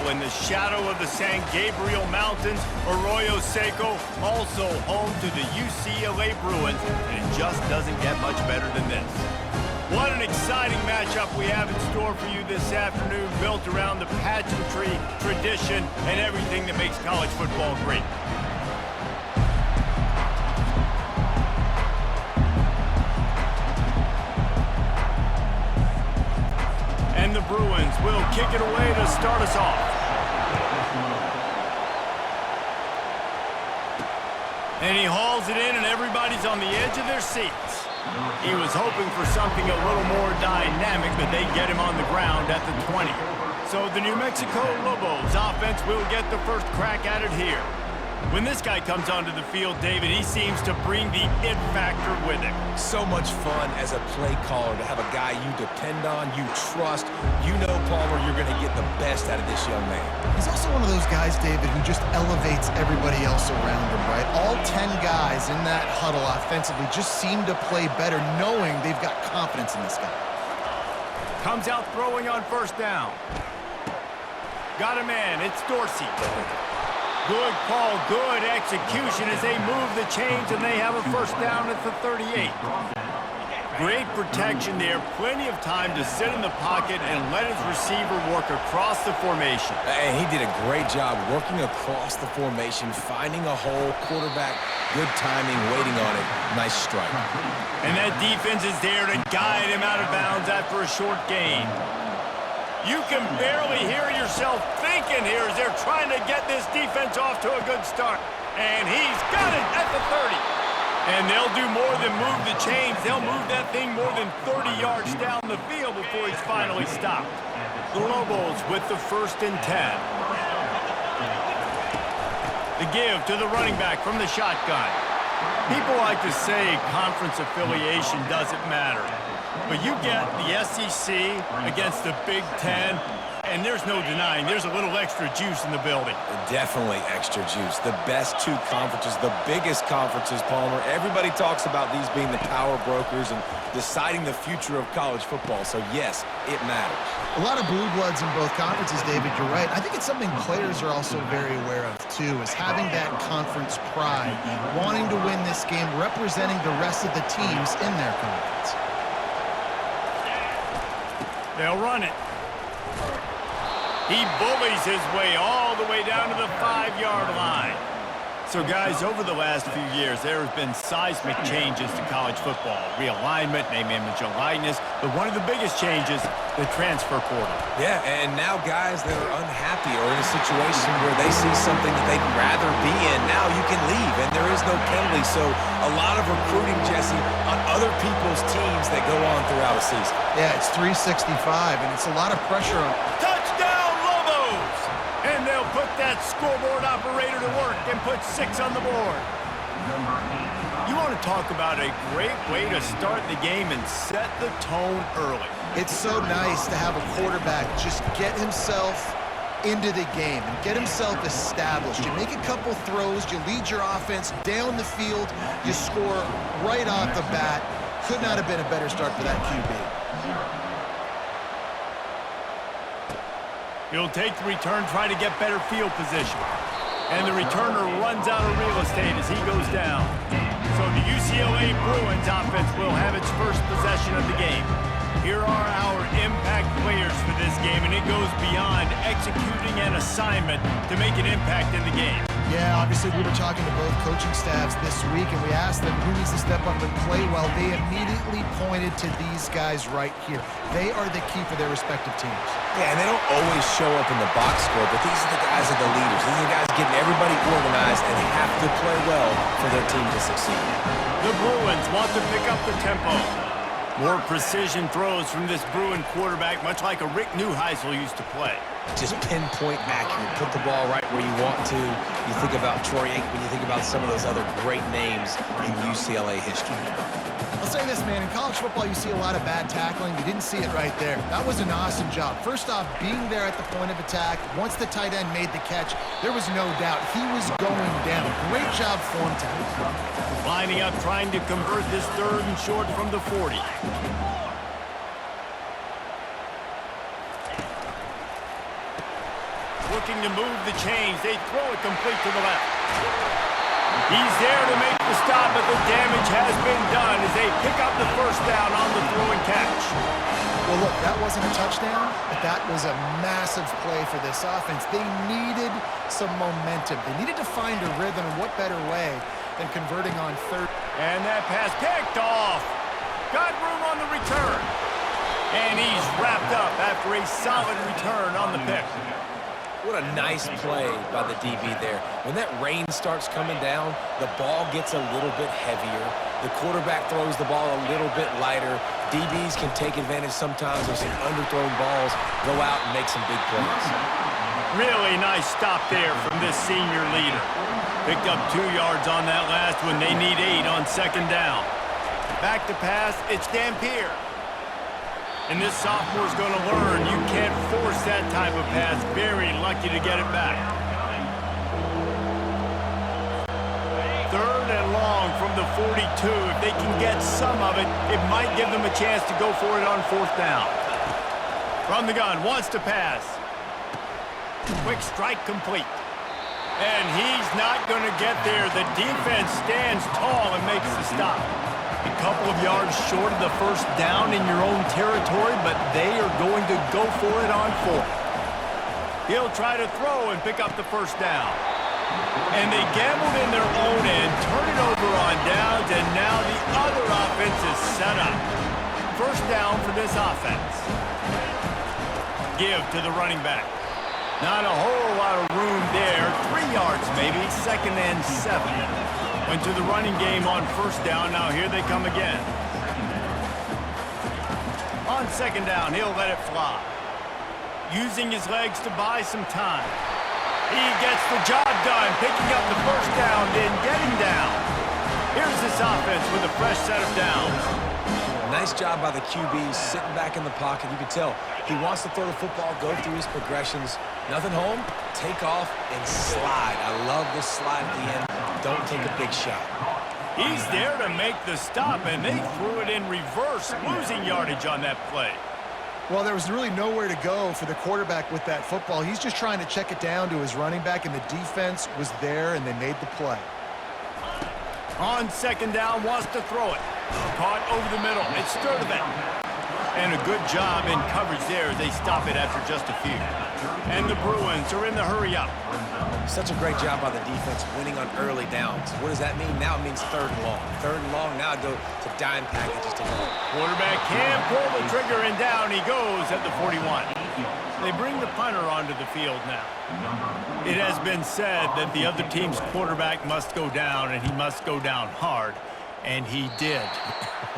in the shadow of the San Gabriel Mountains, Arroyo Seco, also home to the UCLA Bruins, and it just doesn't get much better than this. What an exciting matchup we have in store for you this afternoon, built around the pageantry, tradition, and everything that makes college football great. And the Bruins will kick it away to start us off. And he hauls it in, and everybody's on the edge of their seats. He was hoping for something a little more dynamic, but they get him on the ground at the 20. So the New Mexico Lobos offense will get the first crack at it here. When this guy comes onto the field, David, he seems to bring the it factor with him. So much fun as a play caller to have a guy you depend on, you trust. You know, Palmer, you're going to get the best out of this young man. He's also one of those guys, David, who just elevates everybody else around him, right? All 10 guys in that huddle offensively just seem to play better knowing they've got confidence in this guy. Comes out throwing on first down. Got a man. It's Dorsey. Good call, good execution as they move the chains, and they have a first down at the 38. Great protection there, plenty of time to sit in the pocket and let his receiver work across the formation. And he did a great job working across the formation, finding a hole, quarterback, good timing, waiting on it. Nice strike. And that defense is there to guide him out of bounds after a short gain. You can barely hear yourself thinking here as they're trying to get this defense off to a good start. And he's got it at the 30. And they'll do more than move the chains. They'll move that thing more than 30 yards down the field before he's finally stopped. The Lobos with the 1st and 10. The give to the running back from the shotgun. People like to say conference affiliation doesn't matter. But you get the SEC against the Big Ten, and there's no denying there's a little extra juice in the building. Definitely extra juice. The best two conferences, the biggest conferences, Palmer. Everybody talks about these being the power brokers and deciding the future of college football. So, yes, it matters. A lot of blue bloods in both conferences, David, you're right. I think it's something players are also very aware of, too, is having that conference pride, wanting to win this game, representing the rest of the teams in their conference. They'll run it. He bullies his way all the way down to the 5-yard line. So, guys, over the last few years, there have been seismic changes to college football. Realignment, name, image, and likeness. But one of the biggest changes, the transfer portal. Yeah, and now guys that are unhappy or in a situation where they see something that they'd rather be in, now you can leave, and there is no penalty. So a lot of recruiting, Jesse, on other people's teams that go on throughout a season. Yeah, it's 365, and it's a lot of pressure on. Touchdown, Lobos! And they'll put that scoreboard operator to work and put 6 on the board. You want to talk about a great way to start the game and set the tone early. It's so nice to have a quarterback just get himself into the game and get himself established. You make a couple throws, you lead your offense down the field, you score right off the bat. Could not have been a better start for that QB. He'll take the return, try to get better field position. And the returner runs out of real estate as he goes down. So the UCLA Bruins offense will have its first possession of the game. Here are our impact players for this game, and it goes beyond executing an assignment to make an impact in the game. Yeah, obviously we were talking to both coaching staffs this week, and we asked them who needs to step up and play well. They immediately pointed to these guys right here. They are the key for their respective teams. Yeah, and they don't always show up in the box score, but these are the guys that are the leaders. These are the guys getting everybody organized and have to play well for their team to succeed. The Bruins want to pick up the tempo. More precision throws from this Bruin quarterback, much like a Rick Neuheisel used to play. Just pinpoint accurate. Put the ball right where you want to. You think about Troy Aikman, you think about some of those other great names in UCLA history. I'll say this, man. In college football, you see a lot of bad tackling. You didn't see it right there. That was an awesome job. First off, being there at the point of attack. Once the tight end made the catch, there was no doubt he was going down. Great job form tackling. Lining up, trying to convert this 3rd and short from the 40. looking to move the chains. They throw it complete to the left. He's there to make the stop, but the damage has been done as they pick up the first down on the throw and catch. Well, look, that wasn't a touchdown, but that was a massive play for this offense. They needed some momentum. They needed to find a rhythm, and what better way than converting on third. And that pass picked off. Got room on the return. And he's wrapped up after a solid return on the pick. What a nice play by the DB there. When that rain starts coming down, the ball gets a little bit heavier. The quarterback throws the ball a little bit lighter. DBs can take advantage sometimes of some underthrown balls, go out and make some big plays. Really nice stop there from this senior leader. Picked up 2 yards on that last one. They need 8 on second down. Back to pass, it's Dampier. And this sophomore's going to learn you can't force that type of pass. Very lucky to get it back. 3rd and long from the 42. If they can get some of it, it might give them a chance to go for it on 4th down. From the gun, wants to pass. Quick strike complete. And he's not going to get there. The defense stands tall and makes the stop. A couple of yards short of the first down in your own territory, but they are going to go for it on 4th. He'll try to throw and pick up the first down. And they gambled in their own end, turn it over on downs, and now the other offense is set up. First down for this offense. Give to the running back. Not a whole lot of room there. 3 yards maybe, 2nd and 7. Went to the running game on first down. Now here they come again. On second down, he'll let it fly. Using his legs to buy some time. He gets the job done, picking up the first down, then getting down. Here's this offense with a fresh set of downs. Nice job by the QB, sitting back in the pocket. You can tell he wants to throw the football, go through his progressions. Nothing home, take off, and slide. I love this slide at the end. Don't take a big shot. He's there to make the stop, and they threw it in reverse, losing yardage on that play. Well, there was really nowhere to go for the quarterback with that football. He's just trying to check it down to his running back, and the defense was there, and they made the play. On second down, wants to throw it. Caught over the middle. It's Sturdivant. And a good job in coverage there as they stop it after just a few. And the Bruins are in the hurry-up. Such a great job by the defense winning on early downs. What does that mean? Now it means 3rd and long. 3rd and long, now go to dime packages to long. Quarterback can pull the trigger, and down he goes at the 41. They bring the punter onto the field now. It has been said that the other team's quarterback must go down, and he must go down hard. And he did.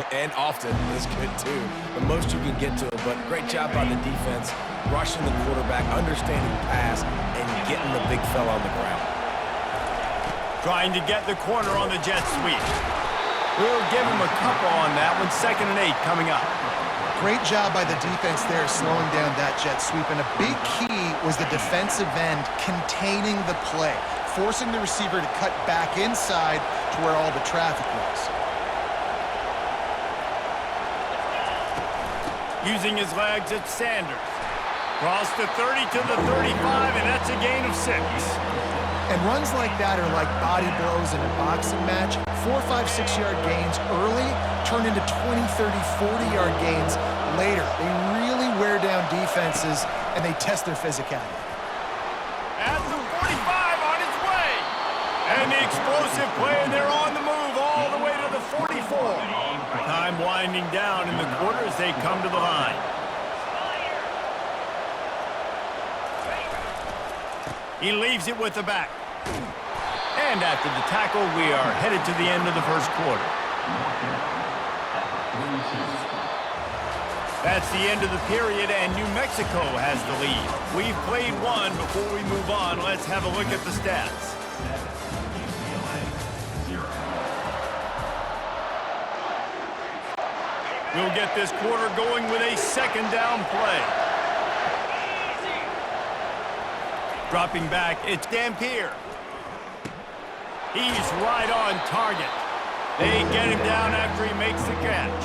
And often is good too. The most you can get to him, but great job by the defense, rushing the quarterback, understanding the pass, and getting the big fella on the ground. Trying to get the corner on the jet sweep. We'll give him a couple on that one. 2nd and 8 coming up. Great job by the defense there slowing down that jet sweep. And a big key was the defensive end containing the play, forcing the receiver to cut back inside to where all the traffic was. Using his legs, it's Sanders. Cross the 30 to the 35, and that's a gain of 6. And runs like that are like body blows in a boxing match. 4, 5, 6-yard gains early turn into 20, 30, 40-yard gains later. They really wear down defenses, and they test their physicality. At the 45 on its way. And the explosive play, and they're on the move all the way to the 44. Time winding down in the quarter as they come to the line. He leaves it with the back. And after the tackle, we are headed to the end of the first quarter. That's the end of the period, and New Mexico has the lead. We've played one. Before we move on, let's have a look at the stats. We'll get this quarter going with a 2nd down play. Dropping back, it's Dampier. He's right on target. They get him down after he makes the catch.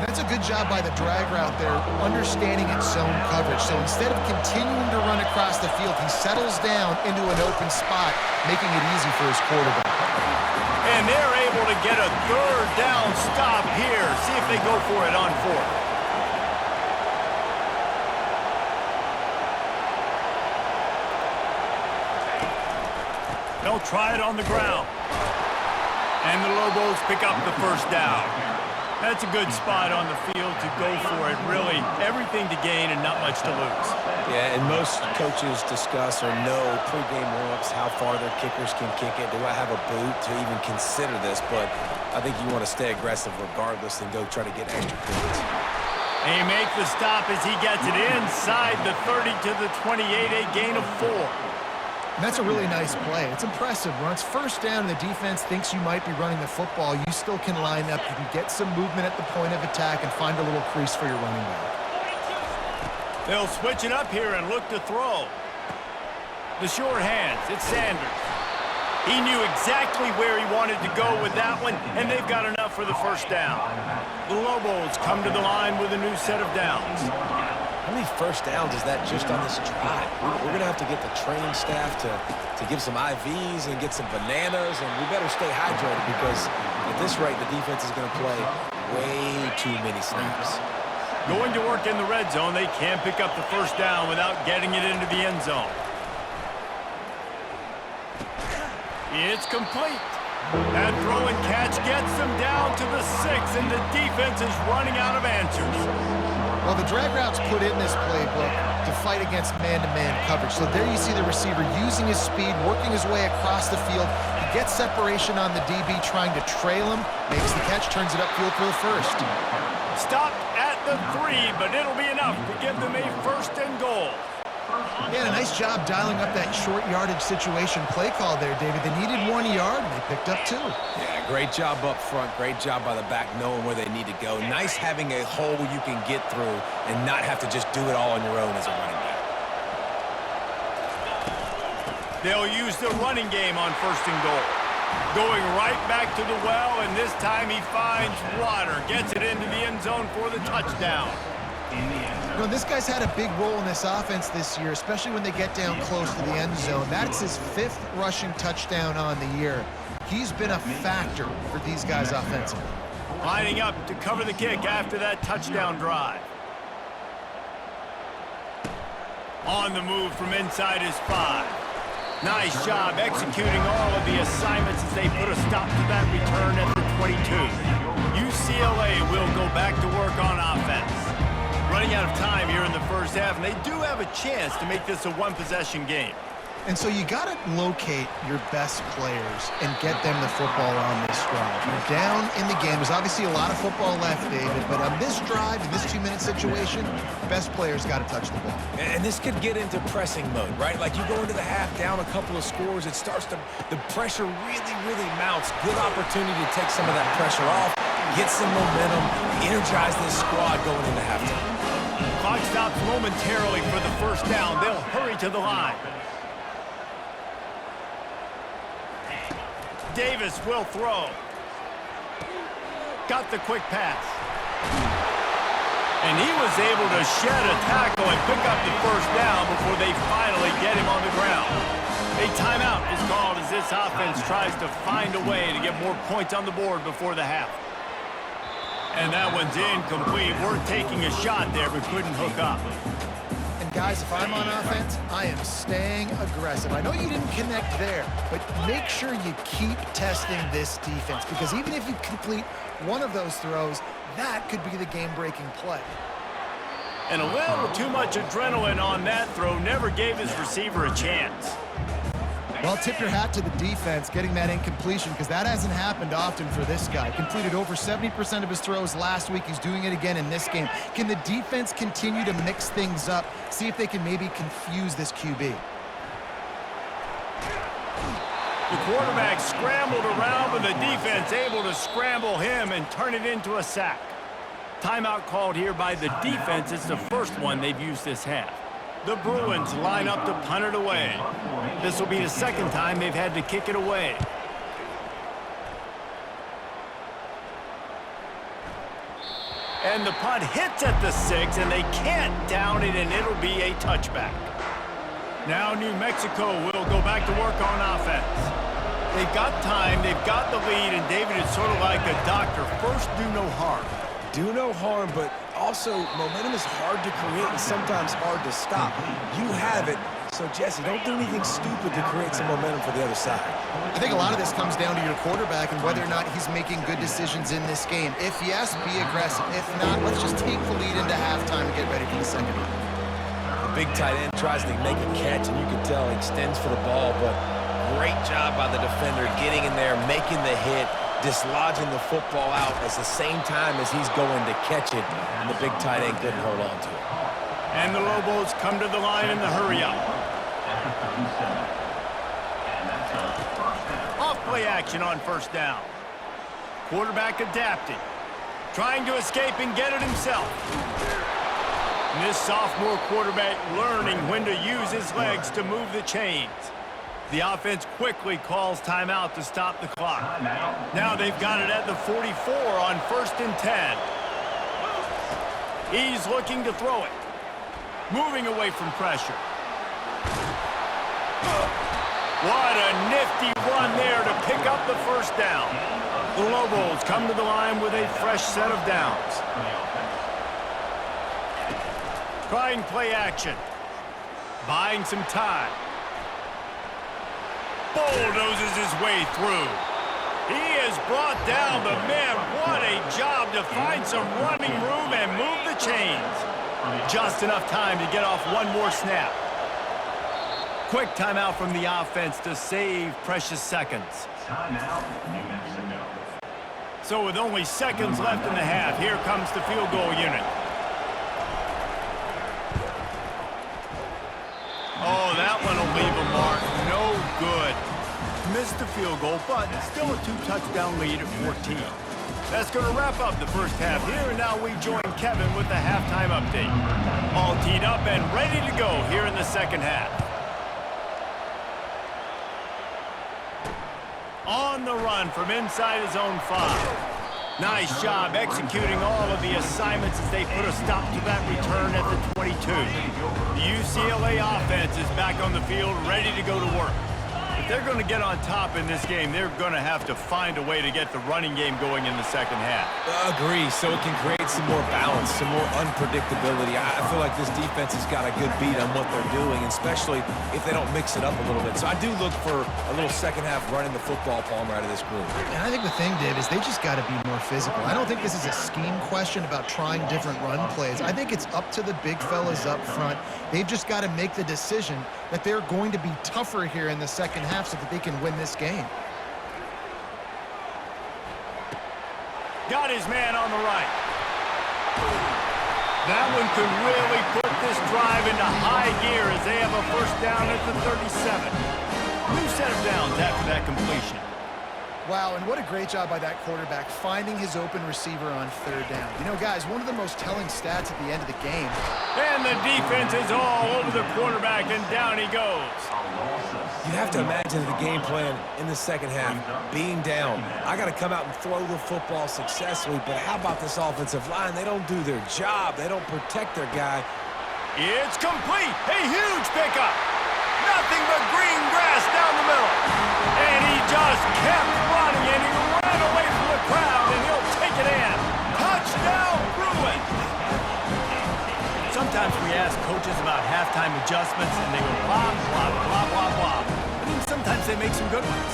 That's a good job by the drag route there, understanding its zone coverage. So instead of continuing to run across the field, he settles down into an open spot, making it easy for his quarterback. And they're able to get a third down stop here. See if they go for it on fourth. They'll try it on the ground. And the Lobos pick up the first down. That's a good spot on the field to go for it. Really, everything to gain and not much to lose. Yeah, and most coaches discuss or know pregame warm-ups how far their kickers can kick it. Do I have a boot to even consider this? But I think you want to stay aggressive regardless and go try to get extra points. They make the stop as he gets it inside the 30 to the 28, a gain of 4. And that's a really nice play. It's impressive. When it's first down and the defense thinks you might be running the football, you still can line up. You can get some movement at the point of attack and find a little crease for your running back. They'll switch it up here and look to throw. The short hands, it's Sanders. He knew exactly where he wanted to go with that one, and they've got enough for the first down. The Lobos come to the line with a new set of downs. How many first downs is that just on this drive? We're going to have to get the training staff to give some IVs and get some bananas, and we better stay hydrated because at this rate, the defense is going to play way too many snaps. Going to work in the red zone, they can't pick up the first down without getting it into the end zone. It's complete. That throw and catch gets them down to the 6, and the defense is running out of answers. Well, the drag route's put in this playbook to fight against man-to-man coverage. So there you see the receiver using his speed, working his way across the field. He gets separation on the DB, trying to trail him, makes the catch, turns it upfield for the first. Stopped at the 3, but it'll be enough to give them a first and goal. Yeah, a nice job dialing up that short yardage situation play call there, David. They needed 1 yard, and they picked up 2. Yeah, great job up front. Great job by the back knowing where they need to go. Nice having a hole you can get through and not have to just do it all on your own as a running back. They'll use the running game on first and goal. Going right back to the well, and this time he finds water. Gets it into the end zone for the touchdown. You know, this guy's had a big role in this offense this year, especially when they get down close to the end zone. That's his 5th rushing touchdown on the year. He's been a factor for these guys offensively. Lining up to cover the kick after that touchdown drive. On the move from inside his 5. Nice job executing all of the assignments as they put a stop to that return at the 22. UCLA will go back to work on offense. Running out of time here in the first half, and they do have a chance to make this a one-possession game. And so you got to locate your best players and get them the football on this drive. You're down in the game. There's obviously a lot of football left, David, but on this drive, in this 2-minute situation, best players got to touch the ball. And this could get into pressing mode, right? Like you go into the half down a couple of scores, it starts to, the pressure really mounts. Good opportunity to take some of that pressure off, get some momentum, energize this squad going into halftime. Clock stops momentarily for the first down. They'll hurry to the line. Davis will throw. Got the quick pass. And he was able to shed a tackle and pick up the first down before they finally get him on the ground. A timeout is called as this offense tries to find a way to get more points on the board before the half. And that one's incomplete. We're taking a shot there, but couldn't hook up. And guys, if I'm on offense, I am staying aggressive. I know you didn't connect there, but make sure you keep testing this defense, because even if you complete one of those throws, that could be the game-breaking play. And a little too much adrenaline on that throw never gave his receiver a chance. Well, tip your hat to the defense getting that incompletion, because that hasn't happened often for this guy. Completed over 70% of his throws last week. He's doing it again in this game. Can the defense continue to mix things up, see if they can maybe confuse this QB? The quarterback scrambled around, but the defense able to scramble him and turn it into a sack. Timeout called here by the defense. It's the first one they've used this half. The Bruins line up to punt it away. This will be the second time they've had to kick it away. And the punt hits at the 6, and they can't down it, and it'll be a touchback. Now New Mexico will go back to work on offense. They've got time, they've got the lead, and David, is sort of like a doctor. First, do no harm. Do no harm, but also momentum is hard to create and sometimes hard to stop. You have it, so Jesse, don't do anything stupid to create some momentum for the other side. I think a lot of this comes down to your quarterback and whether or not he's making good decisions in this game. If yes, be aggressive. If not, let's just take the lead into halftime and get ready for the second half. The big tight end tries to make a catch, and you can tell he extends for the ball, but great job by the defender getting in there, making the hit, dislodging the football out at the same time as he's going to catch it, and the big tight end couldn't hold on to it. And the Lobos come to the line in the hurry-up. Off-play action on first down. Quarterback adapting, trying to escape and get it himself. And this sophomore quarterback learning when to use his legs to move the chains. The offense quickly calls timeout to stop the clock. Now they've got it at the 44 on 1st and 10. He's looking to throw it. Moving away from pressure. What a nifty run there to pick up the first down. The Lobos come to the line with a fresh set of downs. Trying play action. Buying some time. Bulldozes his way through. He has brought down the man. What a job to find some running room and move the chains. Just enough time to get off one more snap. Quick timeout from the offense to save precious seconds. Timeout, New Mexico. So with only seconds left in the half, here comes the field goal unit. Oh, that one will leave a mark. No good. Missed the field goal, but still a 2-touchdown lead at 14. That's going to wrap up the first half here, and now we join Kevin with the halftime update. All teed up and ready to go here in the second half. On the run from inside his own 5. Nice job executing all of the assignments as they put a stop to that return at the 22. The UCLA offense is back on the field, ready to go to work. If they're going to get on top in this game, they're going to have to find a way to get the running game going in the second half. Agree, so it can create some more balance, some more unpredictability. I feel like this defense has got a good beat on what they're doing, especially if they don't mix it up a little bit. So I do look for a little second half running the football Palmer out of this group. And I think the thing, Dave, is they just got to be more physical. I don't think this is a scheme question about trying different run plays. I think it's up to the big fellas up front. They've just got to make the decision that they're going to be tougher here in the second half so that they can win this game. Got his man on the right. That one could really put this drive into high gear as they have a first down at the 37. New set of downs after that completion. Wow, and what a great job by that quarterback finding his open receiver on 3rd down. You know, guys, one of the most telling stats at the end of the game. And the defense is all over the quarterback, and down he goes. You have to imagine the game plan in the second half, being down. I got to come out and throw the football successfully, but how about this offensive line? They don't do their job. They don't protect their guy. It's complete. A huge pickup. Nothing but green grass down the middle. And he just kept running, and he ran away from the crowd, and he'll take it in. Touchdown, Bruins. Sometimes we ask coaches about halftime adjustments, and they go blah, blah, blah, blah, blah. But then sometimes they make some good ones.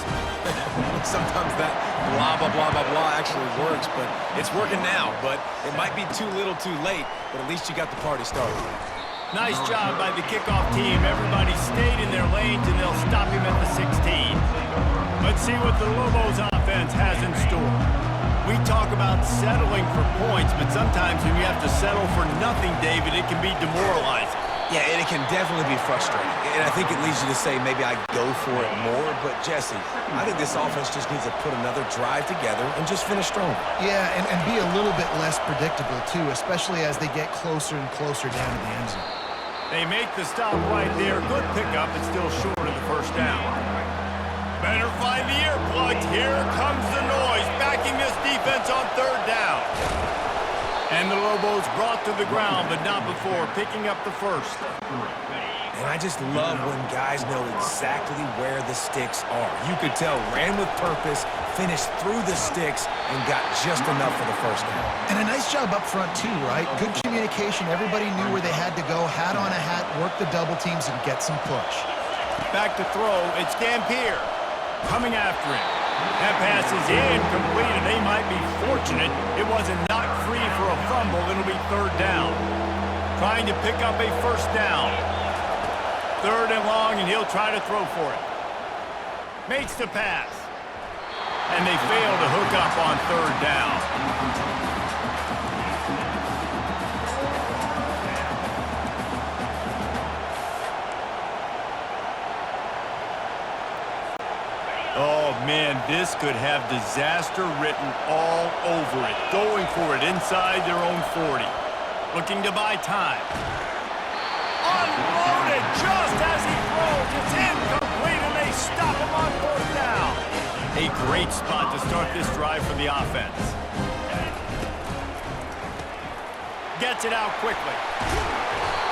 Sometimes that blah, blah, blah, blah, blah actually works, but it's working now. But it might be too little too late, but at least you got the party started. Nice job by the kickoff team. Everybody stayed in their lanes, and they'll stop him at the 16. Let's see what the Lobos offense has in store. We talk about settling for points, but sometimes when you have to settle for nothing, David, it can be demoralizing. Yeah, and it can definitely be frustrating. And I think it leads you to say maybe I go for it more. But, Jesse, I think this offense just needs to put another drive together and just finish strong. Yeah, and be a little bit less predictable, too, especially as they get closer and closer down to the end zone. They make the stop right there. Good pickup, but still short of the first down. Better find the earplugs. Here comes the noise, backing this defense on 3rd down. And the Lobos brought to the ground, but not before picking up the first. And I just love when guys know exactly where the sticks are. You could tell, ran with purpose, finished through the sticks, and got just enough for the first down. And a nice job up front, too, right? Good communication. Everybody knew where they had to go, hat on a hat, work the double teams, and get some push. Back to throw, it's Dampier coming after him. That pass is incomplete, and they might be fortunate it wasn't knocked free for a fumble. It'll be third down. Trying to pick up a first down. Third and long, and he'll try to throw for it. Makes the pass. And they fail to hook up on third down. Oh, man, this could have disaster written all over it. Going for it inside their own 40. Looking to buy time. Unloaded just as he throws. It's incomplete, and they stop him on fourth down. A great spot to start this drive for the offense. Gets it out quickly.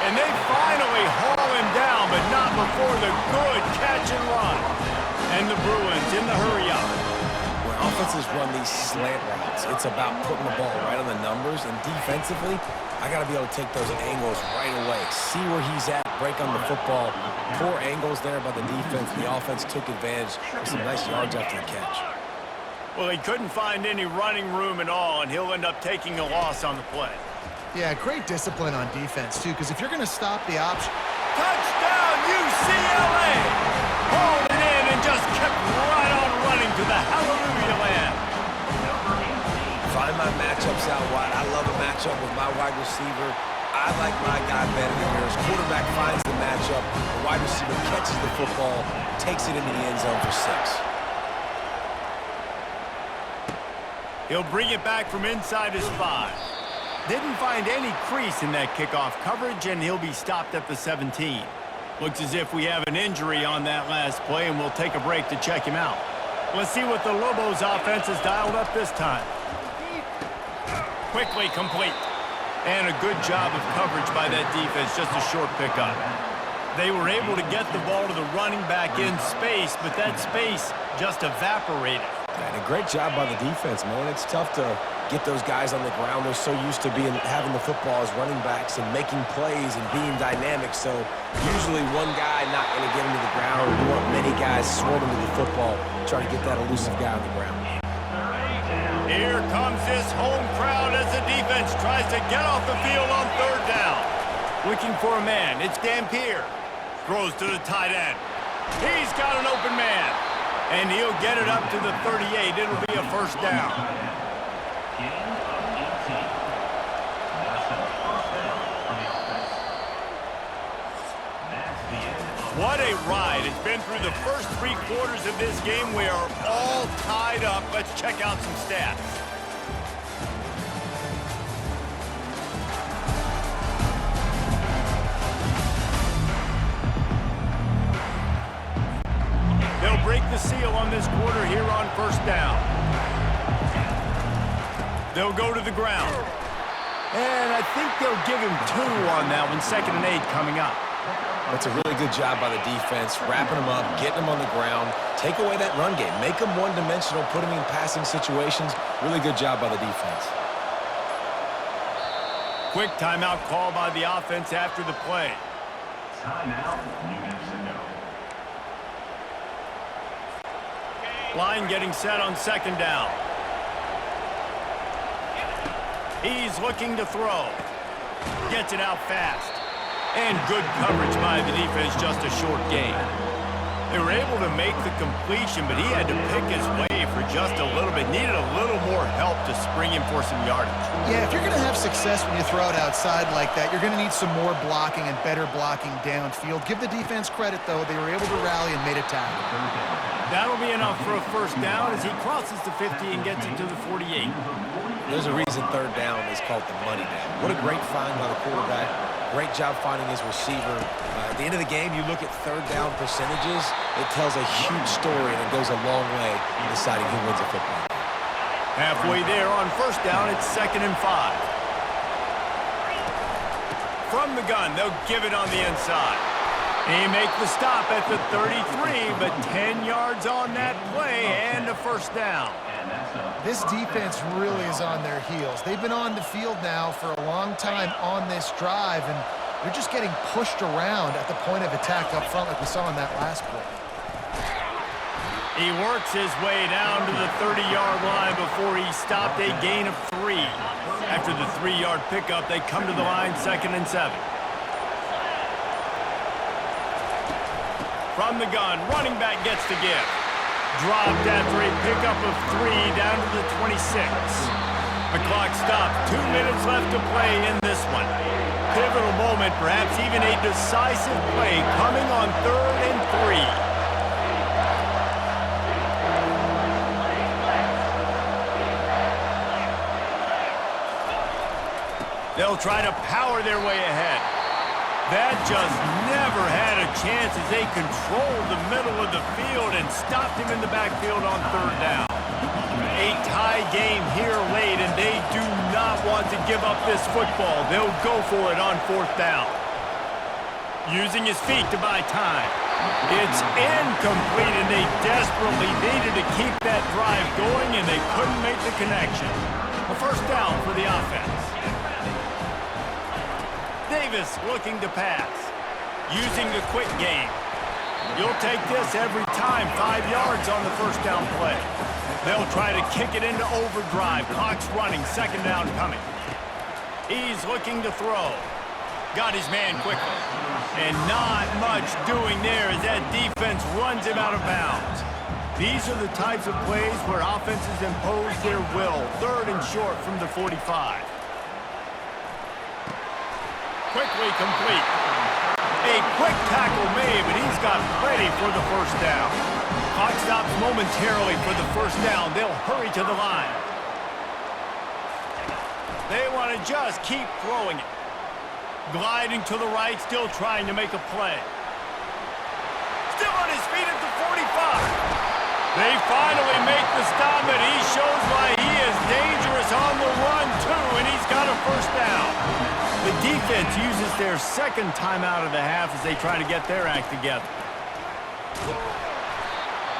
And they finally haul him down, but not before the good catch and run. And the Bruins in the hurry-up. When offenses run these slant routes, it's about putting the ball right on the numbers, and defensively, I got to be able to take those angles right away. See where he's at, break on the football. Poor angles there by the defense. The offense took advantage with some nice yards after the catch. Well, he couldn't find any running room at all, and he'll end up taking a loss on the play. Yeah, great discipline on defense, too, because if you're going to stop the option... Touchdown, UCLA! Hauled it in and just kept right on running to the hallelujah land. Find my matchups out wide. I love a matchup with my wide receiver. I like my guy better than yours. Quarterback finds the matchup. The wide receiver catches the football, takes it into the end zone for 6. He'll bring it back from inside his 5. Didn't find any crease in that kickoff coverage, and he'll be stopped at the 17. Looks as if we have an injury on that last play, and we'll take a break to check him out. Let's see what the Lobos offense has dialed up this time. Quickly complete. And a good job of coverage by that defense, just a short pickup. They were able to get the ball to the running back in space, but that space just evaporated. And a great job by the defense, man. It's tough to get those guys on the ground. They're so used to having the football as running backs and making plays and being dynamic. So usually one guy not going to get him to the ground. You want many guys swarming to the football, trying to get that elusive guy on the ground. Here comes this home crowd as the defense tries to get off the field on third down. Looking for a man. It's Dampier. Throws to the tight end. He's got an open man. And he'll get it up to the 38. It'll be a first down. What a ride. It's been through the first 3 quarters of this game. We are all tied up. Let's check out some stats. They'll break the seal on this quarter here on first down. They'll go to the ground. And I think they'll give him 2 on that one. 2nd and 8 coming up. That's a really good job by the defense, wrapping them up, getting them on the ground. Take away that run game. Make them one-dimensional, put them in passing situations. Really good job by the defense. Quick timeout call by the offense after the play. Timeout, New Mexico. Line getting set on 2nd down. He's looking to throw. Gets it out fast. And good coverage by the defense, just a short gain. They were able to make the completion, but he had to pick his way for just a little bit. Needed a little more help to spring him for some yardage. Yeah, if you're going to have success when you throw it outside like that, you're going to need some more blocking and better blocking downfield. Give the defense credit, though. They were able to rally and made a tackle. That'll be enough for a first down as he crosses the 50 and gets it to the 48. There's a reason third down is called the money down. What a great find by the quarterback. Great job finding his receiver. At the end of the game, you look at third down percentages, it tells a huge story, and it goes a long way in deciding who wins a football game. Halfway there on first down, it's 2nd and 5. From the gun, they'll give it on the inside. They make the stop at the 33, but 10 yards on that play and a first down. This defense really is on their heels. They've been on the field now for a long time on this drive, and they're just getting pushed around at the point of attack up front like we saw in that last play. He works his way down to the 30-yard line before he stopped a gain of 3. After the 3-yard pickup, they come to the line 2nd and 7. From the gun, running back gets to give. Dropped after a pickup of 3 down to the 26. The clock stopped. 2 minutes left to play in this one. Pivotal moment, perhaps even a decisive play coming on 3rd and 3. They'll try to power their way ahead. That just never had a chance as they controlled the middle of the field and stopped him in the backfield on 3rd down. A tie game here late, and they do not want to give up this football. They'll go for it on 4th down. Using his feet to buy time. It's incomplete, and they desperately needed to keep that drive going, and they couldn't make the connection. A first down for the offense. Davis looking to pass. Using the quick game. You'll take this every time. 5 yards on the first down play. They'll try to kick it into overdrive. Clock's running. 2nd down coming. He's looking to throw. Got his man quickly. And not much doing there as that defense runs him out of bounds. These are the types of plays where offenses impose their will. 3rd and short from the 45. Quickly complete. A quick tackle made, but he's got plenty for the first down. Clock stops momentarily for the first down. They'll hurry to the line. They want to just keep throwing it. Gliding to the right, still trying to make a play. Still on his feet at the 45. They finally make the stop, but he shows why he is dangerous on the run, too, and he's got a first down. The defense uses their 2nd timeout of the half as they try to get their act together.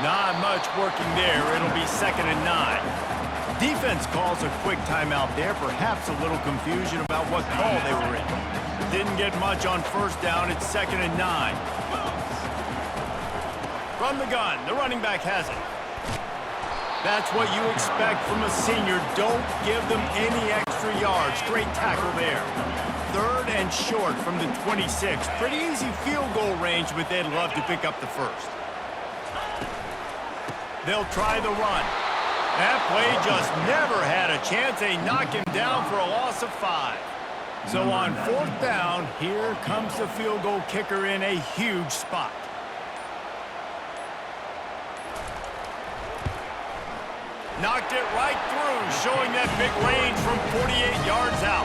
Not much working there. It'll be 2nd and 9. Defense calls a quick timeout there. Perhaps a little confusion about what call they were in. Didn't get much on first down. It's 2nd and 9. From the gun, the running back has it. That's what you expect from a senior. Don't give them any extra yards. Great tackle there. 3rd and short from the 26. Pretty easy field goal range, but they'd love to pick up the first. They'll try the run. That play just never had a chance. They knock him down for a loss of 5. So on 4th down, here comes the field goal kicker in a huge spot. Knocked it right through, showing that big range from 48 yards out.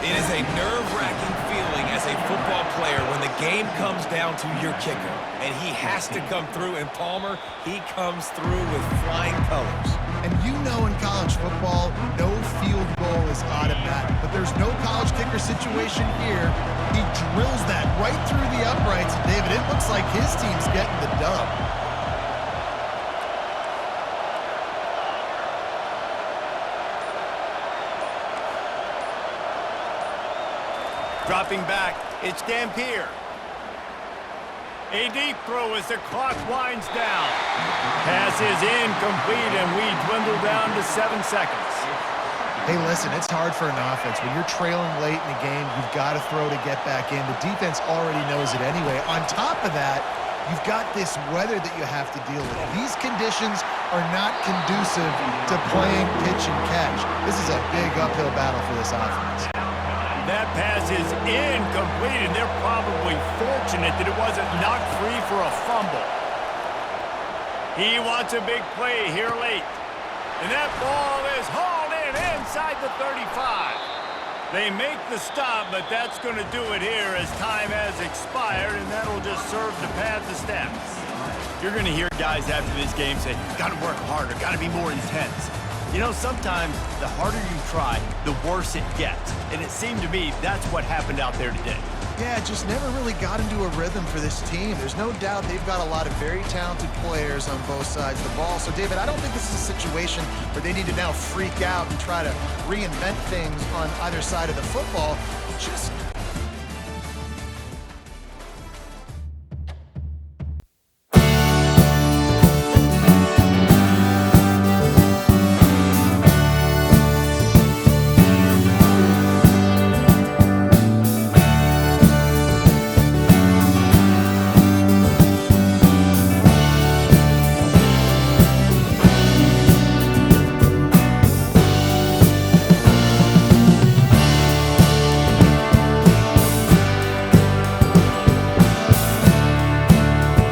It is a nerve-wracking feeling as a football player when the game comes down to your kicker. And he has to come through, and Palmer, he comes through with flying colors. And you know in college football, no field goal is automatic. But there's no college kicker situation here. He drills that right through the uprights. And David, it looks like his team's getting the dub. Dropping back, it's Dampier. A deep throw as the clock winds down. Pass is incomplete, and we dwindle down to 7 seconds. Hey, listen, it's hard for an offense. When you're trailing late in the game, you've got to throw to get back in. The defense already knows it anyway. On top of that, you've got this weather that you have to deal with. These conditions are not conducive to playing pitch and catch. This is a big uphill battle for this offense. That pass is incomplete, and they're probably fortunate that it wasn't knocked free for a fumble. He wants a big play here late. And that ball is hauled in inside the 35. They make the stop, but that's going to do it here as time has expired, and that'll just serve to pad the stats. You're going to hear guys after this game say, got to work harder, got to be more intense. You know, sometimes the harder you try, the worse it gets. And it seemed to me that's what happened out there today. Yeah, just never really got into a rhythm for this team. There's no doubt they've got a lot of very talented players on both sides of the ball. So, David, I don't think this is a situation where they need to now freak out and try to reinvent things on either side of the football. Just